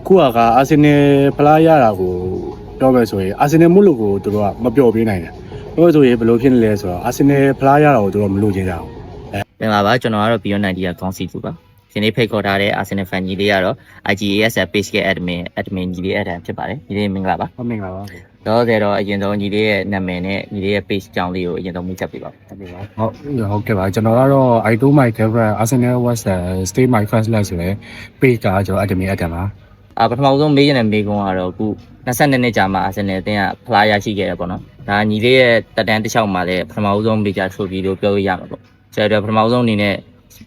ခုကအာဆင်နယ်ဖလားရတာကိုပြောမယ်ဆိုရင်အာဆင်နယ်မို့လို့ကိုသူတို့ကမပျော်ပေးနိုင်တယ်ပြောဆိုရင်ဘယ်လိုဖြစ်နေလဲဆိုတော့အာဆင်နယ်ဖလားရတာကိုသူတို့မလို့ချင်ကြဘူးမင်္ဂလာပါကျွန်တော်ကတော့ Beyond 90ကကောင်းစီသူပါဒီနေ့ဖိတ်ခေါ်ထားတဲ့ Arsenal fan ကြီးလေးကတော့ IGASF page ရဲ့ admin ကြီးလေး admin ဖြစ်ပါတယ်ညီလေးမင်္ဂလာပါမင်္ဂလာပါတော့အရင်ဆုံးညီလေးရဲ့နာမည်နဲ့ညီလေးရဲ့ page ကြောင်းလေးကိုအရင်ဆုံးမိတ်ဆက်ပေးပါဟုတ်ကဲ့ပါကျွန်တော်ကတော့ I do my favorite Arsenal was stay my first love ဆိုတဲ့ page ကကျွန်တော် admin ပါပထမဆုံးမေးရတဲ့မေးခွန်းကတော့အခု22နှစ်ကြာမှ Arsenal အသင်းကဖလားရရှိခဲ့တယ်ပေါ့နော်ဒါညီလေးရဲ့တက်တန်းတစ်လျှောက်မှာလည်းပထမဆုံး major trophy လို့ပြောလို့ရမှာပေါ့ဆိုတော့ပထမဆုံးအနေနဲ့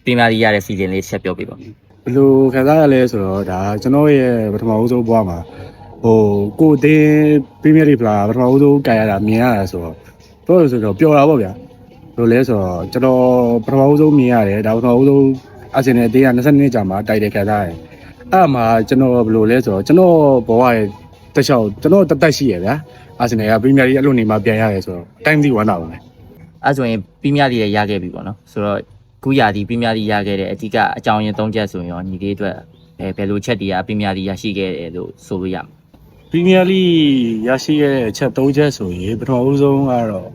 ပြင်မာရီရတဲ့ season လေးဆက်ပြောပြပါဘယ်လိုခံစားရလဲဆိုတော့ဒါကျွန်တော်ရဲ့ပထမဆုံးဘဝမှာကိုအသင်း Premier League ဖလားပထမဆုံးကြိုင်ရတာမြင်ရတာဆိုတော့ပျော်တာပေါ့ဗျာဘယ်လိုလဲဆိုတော့ကျွန်တော်ပထမဆုံးမြင်ရတယ်ဒါပထမဆုံး Arsenal အသင်းက22နှစ်ကြာမှတိုက်တယ်ခံစားရတယ်အဲ့မှာကျွန်တော်ဘယ်လိုလဲဆိုတော့ကျွန်တော်ဘဝရဲ့တစ်လျှောက်ကျွန်တော်တက်ရှိရဗျာ Arsenal က Premier League အဲ့လိုနေမှပြန်ရတယ်ဆိုတော့ time စီဝမ်းတာပါပဲအဲ့ဆိုရင် Premier League ရခဲ့ပြီပေါ့နော်ဆိုတော့ခုရာဒီ Premier League ရခဲ့တဲ့အဓိကအကြောင်းရင်း၃ချက်ဆိုရင်ရောညီလေးအတွက်ဘယ်လိုချက်တွေက Premier League ရရှိခဲ့တယ်လို့ဆိုလို့ရမှာ Premier League ရရှိခဲ့တဲ့အချက်၃ချက်ဆိုရင်ပထမဆုံးကတော့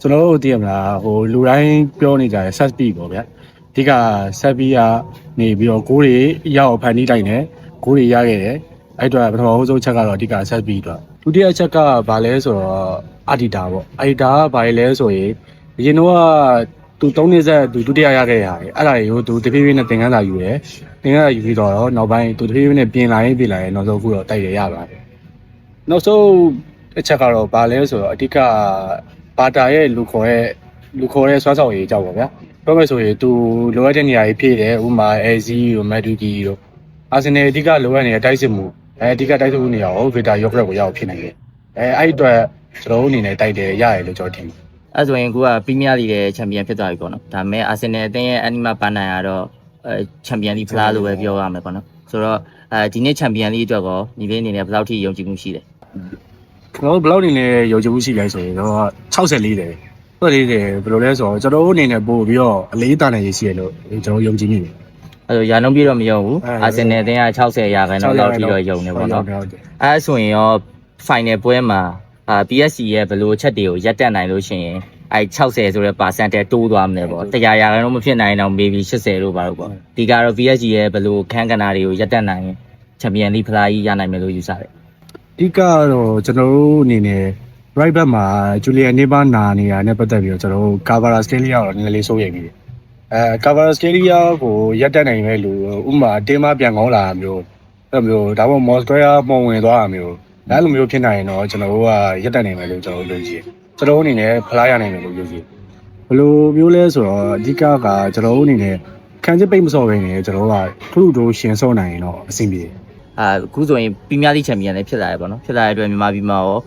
ကျွန်တော်တို့သိရမလားလူတိုင်းပြောနေကြတယ် set speed ပေါ့ဗျာအဓိက set speed ကနေပြီးတော့ဂိုးတွေရောက်ဖန်တီးတိုင်းနဲ့ဂိုးတွေရခဲ့တယ်အဲ့အတွက်ပထမဆုံးချက်ကတော့အဓိက set speed အတွက်ဒုတိယချက်ကဘာလဲဆိုတော့အာဒီတာပေါ့အာဒီတာကဘာလဲဆိုရင်အရင်တော့သူ3နှစ်ဆက်သူဒုတိယရခဲ့ရတယ်အဲ့ဒါတွေကိုသူတဖြည်းဖြည်းနဲ့သင်ခန်းစာယူတယ်သင်ခန်းစာယူပြီးတော့နောက်ပိုင်းသူတဖြည်းဖြည်းနဲ့ပြင်လာရင်နောက်ဆုံးခုတော့တိုက်ရပါတယ်နောက်ဆုံးအချက်ကတော့ဘာလဲဆိုတော့အဓိကဘာတာရဲ့လူခေါ်တဲ့စွမ်းဆောင်ရည်ကြောက်ပါဗျာပြောမယ်ဆိုရင်သူလိုအပ်တဲ့နေရာကြီးဖြည့်တယ်ဥပမာ AZ တို့ Maduki တို့အာဆင်နယ်အဓိကလိုအပ်နေတဲ့တိုက်စစ်မှုအဓိကတိုက်စစ်မှုနေရာကို Victor Yokret ကိုရောက်ဖြစ်နိုင်တယ်အဲ့အတွက်ကျွန်တော်တို့အနေနဲ့တိုက်တယ်ရတယ်လို့ကျွန်တော်ထင်တယ်အဲ့ဆိုရင်ကိုက Premier League ရဲ့ champion ဖြစ်သွားပြီပေါ့နော်ဒါပေမဲ့ Arsenal အသင်းရဲ့ Anima ပန်းနိုင်ကတော့champion League ဖလားလို့ပဲပြောရမယ်ပေါ့နော်ဆိုတော့ဒီနေ့ champion League အတွက်ကောညီလေးအနေနဲ့ဘယ်လောက်ထိယုံကြည်မှုရှိလဲကျွန်တော်တို့ဘယ်လောက်အနေနဲ့ယုံကြည်မှုရှိလဲဆိုရင်တော့64တယ်ဘယ်လိုလဲဆိုတော့ကျွန်တော်တို့အနေနဲ့ပို့ပြီးတော့အလေးတာနေရရှိရလို့ကျွန်တော်ယုံကြည်မိတယ်အဲ့တော့ရာနှုန်းပြတော့မယုံဘူး Arsenal အသင်းက60ရာခိုင်နှုန်းလောက်ထိတော့ယုံနေပေါ့နော်အဲ့ဆိုရင်ရော final ပွဲမှာPSG ရဲ့ဘယ်လိုချက်တွေကိုရပ်တက်နိုင်လို့ရှိရင်60ဆိုတဲ့ percentage တိုးသွားမလဲပေါ့100ရာခိုင်နှုန်းမဖြစ်နိုင်တော့ maybe 80လို့ပါတော့ပေါ့ဒီကတော့ PSG ရဲ့ဘယ်လိုခန်းကဏ္ဍတွေကိုရပ်တက်နိုင်ရင် Champion League ဖလားကြီးရနိုင်မယ်လို့ယူဆတယ်အဓိကတော့ကျွန်တော်တို့အနေနဲ့ right back မှာ Julian Neighbor နာနေတာနဲ့ပတ်သက်ပြီးတော့ကျွန်တော်တို့ Kvaratskhelia တော့နည်းနည်းလေးစိုးရိမ်နေတယ်Kvaratskhelia ကိုရပ်တက်နိုင်မဲ့လူဥပမာတင်းမပြန်ကောင်းလာမျိုးအဲ့လိုမျိုးဒါမှမဟုတ် Mosquera ပုံဝင်သွားတာမျိုးအဲ့လိုမျိုးဖြစ်နိုင်ရင်တော့ကျွန်တော်တို့ကရပ်တက်နိုင်မယ်လို့ကျွန်တော်တို့ယုံကြည်ကျွန်တော်အနေနဲ့ဖလားရနိုင်မယ်လို့ယုံကြည်ဘယ်လိုမျိုးလဲဆိုတော့အဓိကကကျွန်တော်တို့အနေနဲ့ခံစစ်ပိတ်မစော်ဘဲနေကျွန်တော်တို့ကထုထုရှင်စော့နိုင်ရင်တော့အဆင်ပြေအခုဆိုရင် Premier League Champion လည်းဖြစ်လာတယ်ပေါ့နော်ဖြစ်လာတဲ့အတွက်မြန်မာပြည်မှာရော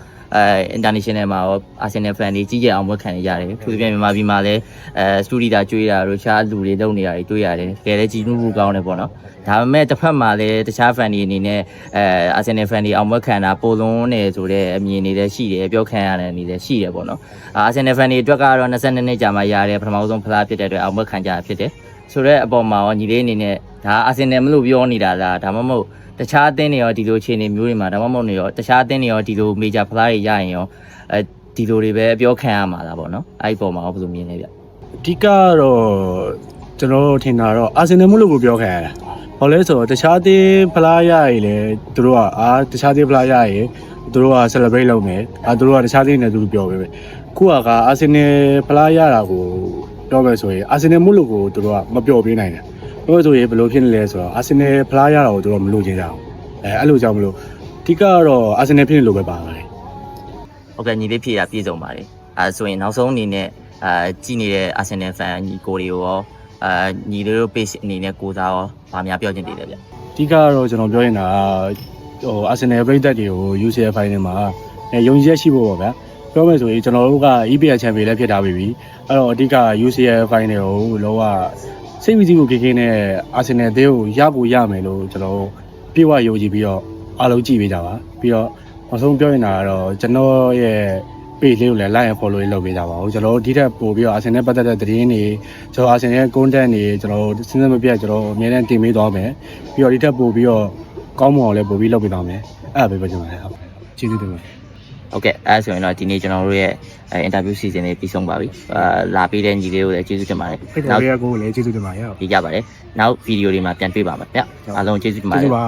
international မှာရော Arsenal fan တွေကြီးကြအောင်ဝတ်ခံနေရတယ်သူတို့ပြန်မြန်မာပြည်မှာလည်းစတူဒီတာကျွေးတာတို့ရှားလူတွေလုပ်နေတာတွေတွေ့ရတယ်တကယ်လည်းကြီးမှုကောင်းတယ်ပေါ့နော်ဒါပေမဲ့တစ်ဖက်မှာလည်းတခြား fan တွေအနေနဲ့Arsenal fan တွေအောင်ဝတ်ခံတာပိုလွန်းနေဆိုတဲ့အမြင်တွေလည်းရှိတယ်ပြောခံရတယ်အနေနဲ့ရှိတယ်ပေါ့နော်Arsenal fan တွေအတွက်ကတော့22နှစ်ကြာမှရတဲ့ပထမဆုံးဖလားဖြစ်တဲ့အတွက်အောင်ဝတ်ခံကြတာဖြစ်တယ်ဆိုတော့အပေါ်မှာရောညီလေးအနေနဲ့ဒါ Arsenal မလို့ပြောနေတာလားဒါမှမဟုတ်တခြားအသင်းတွေရောဒီလိုအခြေအနေမျိုးတွေမှာဒါမှမဟုတ်နေရောတခြားအသင်းတွေရောဒီလို major ဖလားတွေရရင်ရောဒီလိုတွေပဲအပြောခံရမှာလားပေါ့နော်အဲ့ဒီပုံမှာဘယ်လိုမြင်လဲဗျအဓိကတော့ကျွန်တော်ထင်တာတော့ Arsenal မလို့ကိုပြောခံရတာဘာလဲဆိုတော့တခြားအသင်းဖလားရရင်လေသူတို့ကတခြားအသင်းဖလားရရင်သူတို့က celebrate လုပ်မယ်သူတို့ကတခြားအသင်းနဲ့သူတို့ပြောပဲခုက Arsenal ဖလားရတာကိုပြောမယ်ဆိုရင် Arsenal မလို့ကိုသူတို့ကမပျော်ပေးနိုင်တယ်ပြောဆိုရင်ဘယ်လိုဖြစ်နေလဲဆိုတော့ Arsenal ဖလားရတာကိုသူတို့မလို့ချင်ကြအောင်အဲ့လိုကြောင့်မလို့အဓိကတော့ Arsenal ဖြစ်နေလို့ပဲပါပါတယ်ဟုတ်ကဲ့ညီလေးဖြေရပြည့်စုံပါတယ်ဆိုရင်နောက်ဆုံးအနေနဲ့ကြည့်နေတဲ့ Arsenal fan ညီကိုတွေကိုရောညီတို့ page အနေနဲ့ကိုစားရောဗာများပြောချင်သေးတယ်ဗျအဓိကတော့ကျွန်တော်ပြောရင်Arsenal ပြည်သက်တွေကို UCL final မှာယုံကြည်ချက်ရှိဖို့ပေါ့ဗျာပြောမယ်ဆိုရင်ကျွန်တော်တို့က EPL Champion လည်းဖြစ်ထားပြီအဲ့တော့အဓိက UCL final ကိုလောကစိတ်ဝီစီကိုခေနဲ့ Arsenal အသင်းကိုရမယ်လို့ကျွန်တော်ပြေဝယုံကြည်ပြီးတော့အားလုံးကြည့်ပေးကြပါပြီးတော့အဆုံးပြောရင်တော့ကျွန်တော်ရဲ့ page လေးကိုလည်း like and follow လုပ်ပေးကြပါဦးကျွန်တော်ဒီထက်ပို့ပြီးတော့ Arsenal ပတ်သက်တဲ့သတင်းတွေကျွန်တော် Arsenal ရဲ့ content တွေကျွန်တော်စဉ်းစားမပြတ်ကျွန်တော်အများနဲ့တင်ပေးသွားမယ်ပြီးတော့ဒီထက်ပို့ပြီးတော့ ကောင်းမွန်အောင်လည်းပို့ပြီးလုပ်ပေးတော့မယ်အဲ့ဒါပဲပြောချင်ပါတယ်ဟုတ်ကျေးဇူးတင်ပါတယ် ဟုတ်ကဲ့အဲဆိုရင်တော့ဒီနေ့ကျွန်တော်တို့ရဲ့အင်တာဗျူးစီစဉ်လေးပြီးဆုံးပါပြီလာပေးတဲ့ညီလေးကိုလည်းကျေးဇူးတင်ပါတယ် ဖိတ်ခေါ်ရကိုလည်းကျေးဇူးတင်ပါတယ်ဟုတ် ကြည့်ကြပါတယ်နောက်ဗီဒီယိုတွေမှာပြန်တွေ့ပါမယ်ဗျအားလုံးကျေးဇူးတင်ပါတ ကျေး ယ် ဇူးပါ